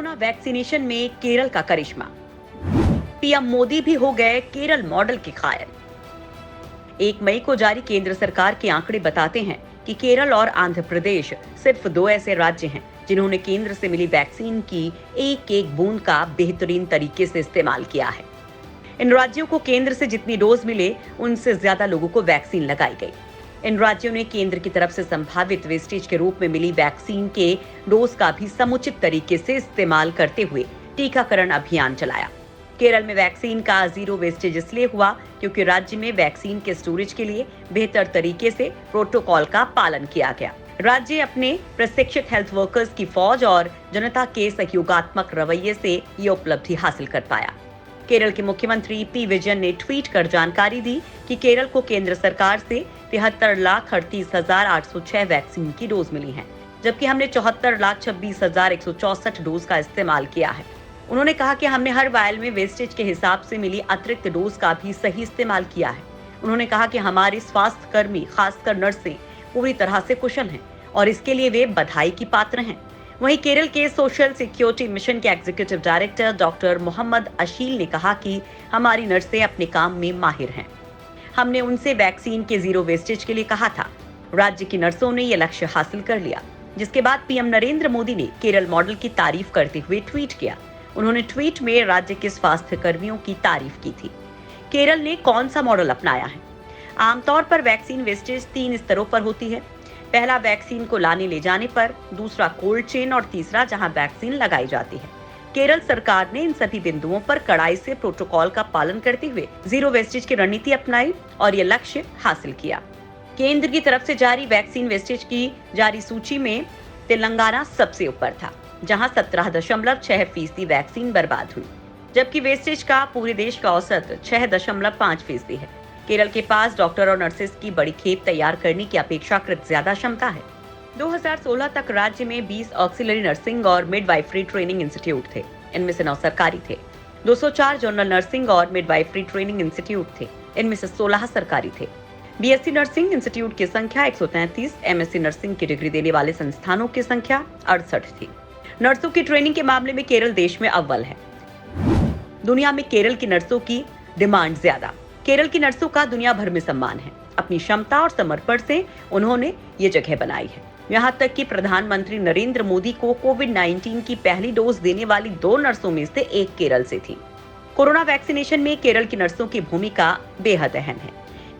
Corona vaccination में केरल का करिश्मा। PM Modi भी हो गए केरल मॉडल के कायल। 1 मई को जारी केंद्र सरकार के आंकड़े बताते हैं कि केरल और आंध्र प्रदेश सिर्फ 2 ऐसे राज्य हैं जिन्होंने केंद्र से मिली वैक्सीन की एक एक बूंद का बेहतरीन तरीके से इस्तेमाल किया है। इन राज्यों को केंद्र से जितनी डोज मिले उनसे ज्यादा लोगों को वैक्सीन लगाई गई। इन राज्यों ने केंद्र की तरफ से संभावित वेस्टेज के रूप में मिली वैक्सीन के डोज का भी समुचित तरीके से इस्तेमाल करते हुए टीकाकरण अभियान चलाया। केरल में वैक्सीन का 0 वेस्टेज इसलिए हुआ क्योंकि राज्य में वैक्सीन के स्टोरेज के लिए बेहतर तरीके से प्रोटोकॉल का पालन किया गया। राज्य अपने प्रशिक्षित हेल्थ वर्कर्स की फौज और जनता के सहयोगात्मक रवैये से ये उपलब्धि हासिल कर पाया। केरल के मुख्यमंत्री पी विजयन ने ट्वीट कर जानकारी दी कि केरल को केंद्र सरकार से 73,38,806 वैक्सीन की डोज मिली हैं, जबकि हमने 74,26,164 डोज का इस्तेमाल किया है। उन्होंने कहा कि हमने हर वायल में वेस्टेज के हिसाब से मिली अतिरिक्त डोज का भी सही इस्तेमाल किया है। उन्होंने कहा कि हमारे स्वास्थ्य कर्मी, खासकर नर्सें, पूरी तरह से कुशल हैं और इसके लिए वे बधाई की पात्र हैं। वहीं केरल के सोशल सिक्योरिटी मिशन के एग्जीक्यूटिव डायरेक्टर डॉक्टर मोहम्मद अशील ने कहा कि हमारी नर्सें अपने काम में माहिर हैं। हमने उनसे वैक्सीन के 0 वेस्टेज के लिए कहा था। राज्य की नर्सों ने यह लक्ष्य हासिल कर लिया, जिसके बाद पीएम नरेंद्र मोदी ने केरल मॉडल की तारीफ करते हुए ट्वीट किया। उन्होंने ट्वीट में राज्य के स्वास्थ्य कर्मियों की तारीफ की थी। केरल ने कौन सा मॉडल अपनाया है? आमतौर पर वैक्सीन वेस्टेज 3 स्तरों पर होती है। पहला, वैक्सीन को लाने ले जाने पर, दूसरा कोल्ड चेन और तीसरा जहां वैक्सीन लगाई जाती है। केरल सरकार ने इन सभी बिंदुओं पर कड़ाई से प्रोटोकॉल का पालन करते हुए 0 वेस्टेज की रणनीति अपनाई और ये लक्ष्य हासिल किया। केंद्र की तरफ से जारी वैक्सीन वेस्टेज की जारी सूची में तेलंगाना सबसे ऊपर था, जहां 17.6% वैक्सीन बर्बाद हुई, जबकि वेस्टेज का पूरे देश का औसत 6.5% है। केरल के पास डॉक्टर और नर्सेज की बड़ी खेप तैयार करने की अपेक्षाकृत ज्यादा क्षमता है। 2016 तक राज्य में 20 ऑक्सिलरी नर्सिंग और मिडवाइफरी ट्रेनिंग इंस्टीट्यूट थे। इनमें से 9 सरकारी थे। 204 जनरल नर्सिंग और मिडवाइफरी ट्रेनिंग इंस्टीट्यूट थे। इनमें से 16 सरकारी थे। बीएससी नर्सिंग इंस्टीट्यूट की संख्या 133, एमएससी नर्सिंग की डिग्री देने वाले संस्थानों की संख्या 68 थी। नर्सों की ट्रेनिंग के मामले में केरल देश में अव्वल है। दुनिया में केरल की नर्सों की डिमांड ज्यादा। केरल की नर्सों का दुनिया भर में सम्मान है। अपनी क्षमता और समर्पण से उन्होंने ये जगह बनाई है। यहाँ तक कि प्रधानमंत्री नरेंद्र मोदी को कोविड-19 की पहली डोज देने वाली 2 नर्सों में से एक केरल से थी। कोरोना वैक्सीनेशन में केरल की नर्सों की भूमिका बेहद अहम है।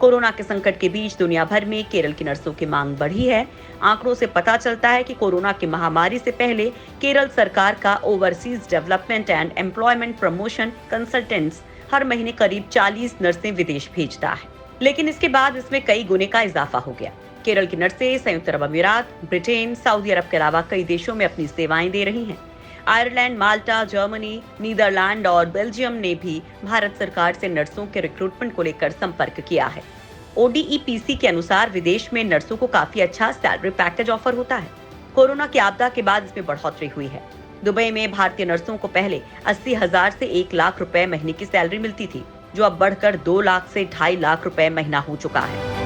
कोरोना के संकट के बीच दुनिया भर में केरल की नर्सों की मांग बढ़ी है। आंकड़ों से पता चलता है कि कोरोना की महामारी से पहले केरल सरकार का overseas development and employment promotion consultants हर महीने करीब 40 नर्सें विदेश भेजता है, लेकिन इसके बाद इसमें कई गुने का इजाफा हो गया। केरल की नर्सें संयुक्त अरब अमीरात, ब्रिटेन, सऊदी अरब के अलावा कई देशों में अपनी सेवाएं दे रही हैं। आयरलैंड, माल्टा, जर्मनी, नीदरलैंड और बेल्जियम ने भी भारत सरकार से नर्सों के रिक्रूटमेंट को लेकर संपर्क किया है। ODEPC के अनुसार विदेश में नर्सों को काफी अच्छा सैलरी पैकेज ऑफर होता है। कोरोना की आपदा के बाद इसमें बढ़ोतरी हुई है। दुबई में भारतीय नर्सों को पहले 80,000 से 1 लाख रुपए महीने की सैलरी मिलती थी, जो अब बढ़कर 2 लाख से 2.5 लाख रुपए महीना हो चुका है।